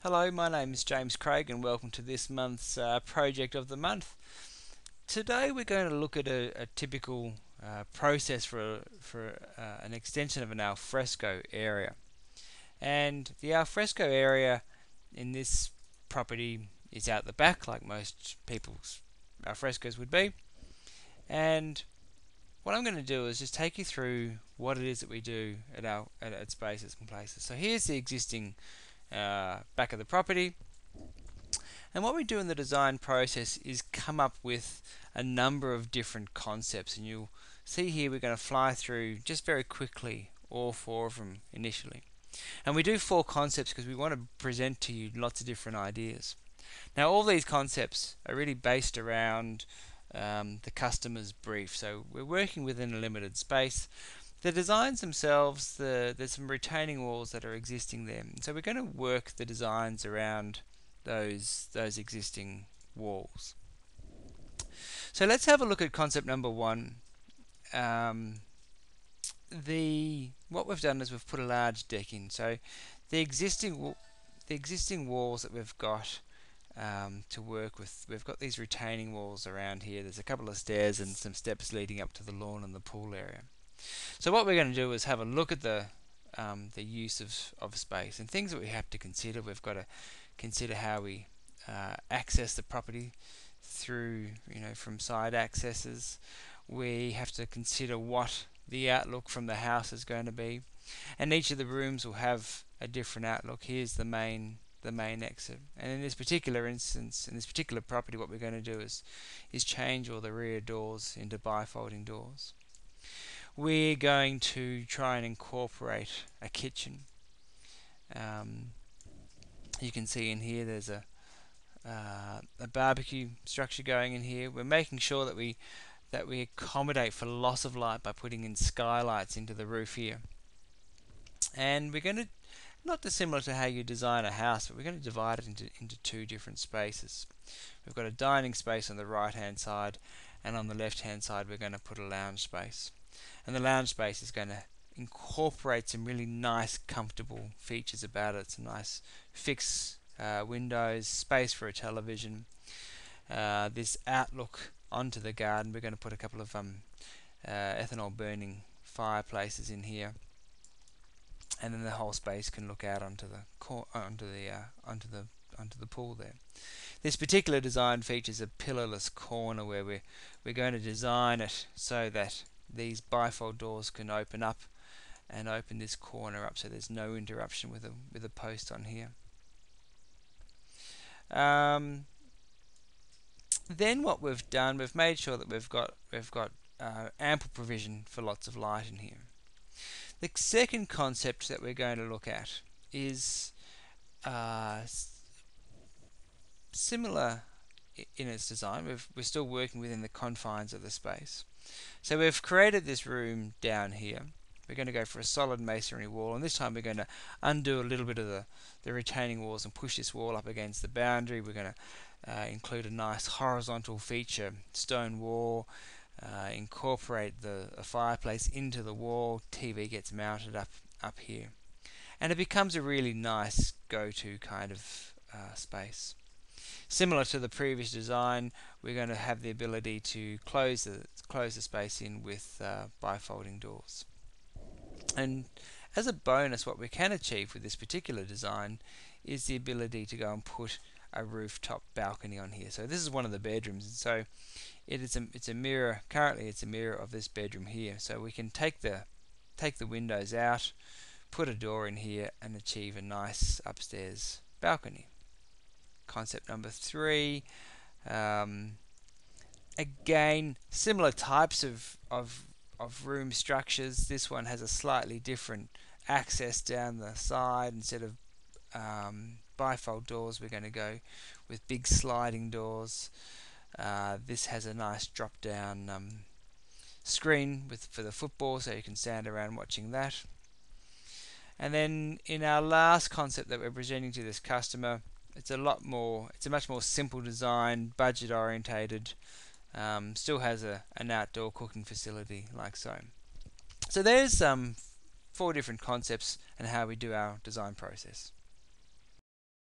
Hello, my name is James Craig and welcome to this month's project of the month. Today we're going to look at a typical process for an extension of an alfresco area. And the alfresco area in this property is out the back, like most people's alfrescos would be. And what I'm going to do is just take you through what it is that we do at spaces and places. So here's the existing back of the property. And what we do in the design process is come up with a number of different concepts, and you'll see here we're going to fly through just very quickly all four of them initially. And we do four concepts because we want to present to you lots of different ideas. Now all these concepts are really based around the customer's brief, so we're working within a limited space. The designs themselves, there's some retaining walls that are existing there, so we're going to work the designs around those existing walls. So let's have a look at concept number one. What we've done is we've put a large deck in. So the existing walls that we've got to work with, we've got these retaining walls around here. There's a couple of stairs and some steps leading up to the lawn and the pool area. So what we're going to do is have a look at the use of space and things that we have to consider. We've got to consider how we access the property through, from side accesses. We have to consider what the outlook from the house is going to be, and each of the rooms will have a different outlook. Here's the main exit, and in this particular instance, in this particular property, what we're going to do is change all the rear doors into bifolding doors. We're going to try and incorporate a kitchen. You can see in here there's a barbecue structure going in here. We're making sure that we accommodate for loss of light by putting in skylights into the roof here. And we're going to, not dissimilar to how you design a house, but we're going to divide it into two different spaces. We've got a dining space on the right hand side, and on the left hand side we're going to put a lounge space. And the lounge space is going to incorporate some really nice comfortable features about it. Some nice fixed windows, space for a television, this outlook onto the garden. We're going to put a couple of ethanol burning fireplaces in here, and then the whole space can look out onto the pool there. This particular design features a pillarless corner where we're going to design it so that these bifold doors can open up and open this corner up, so there's no interruption with a post on here. Then what we've done, we've made sure that we've got ample provision for lots of light in here. The second concept that we're going to look at is similar in its design. We're still working within the confines of the space. So we've created this room down here. We're going to go for a solid masonry wall, and this time we're going to undo a little bit of the retaining walls and push this wall up against the boundary. We're going to include a nice horizontal feature, stone wall, incorporate a fireplace into the wall. TV gets mounted up here, and it becomes a really nice go-to kind of space. Similar to the previous design, we're going to have the ability to close the space in with bifolding doors. And as a bonus, what we can achieve with this particular design is the ability to go and put a rooftop balcony on here. So this is one of the bedrooms, and so it's a mirror. Currently, it's a mirror of this bedroom here. So we can take the windows out, put a door in here, and achieve a nice upstairs balcony. Concept number three. Again, similar types of room structures. This one has a slightly different access down the side. Instead of bifold doors, we're going to go with big sliding doors. This has a nice drop down screen for the football, so you can stand around watching that. And then in our last concept that we're presenting to this customer, it's a much more simple design, budget orientated. Still has an outdoor cooking facility like so. So there's 4 different concepts and how we do our design process.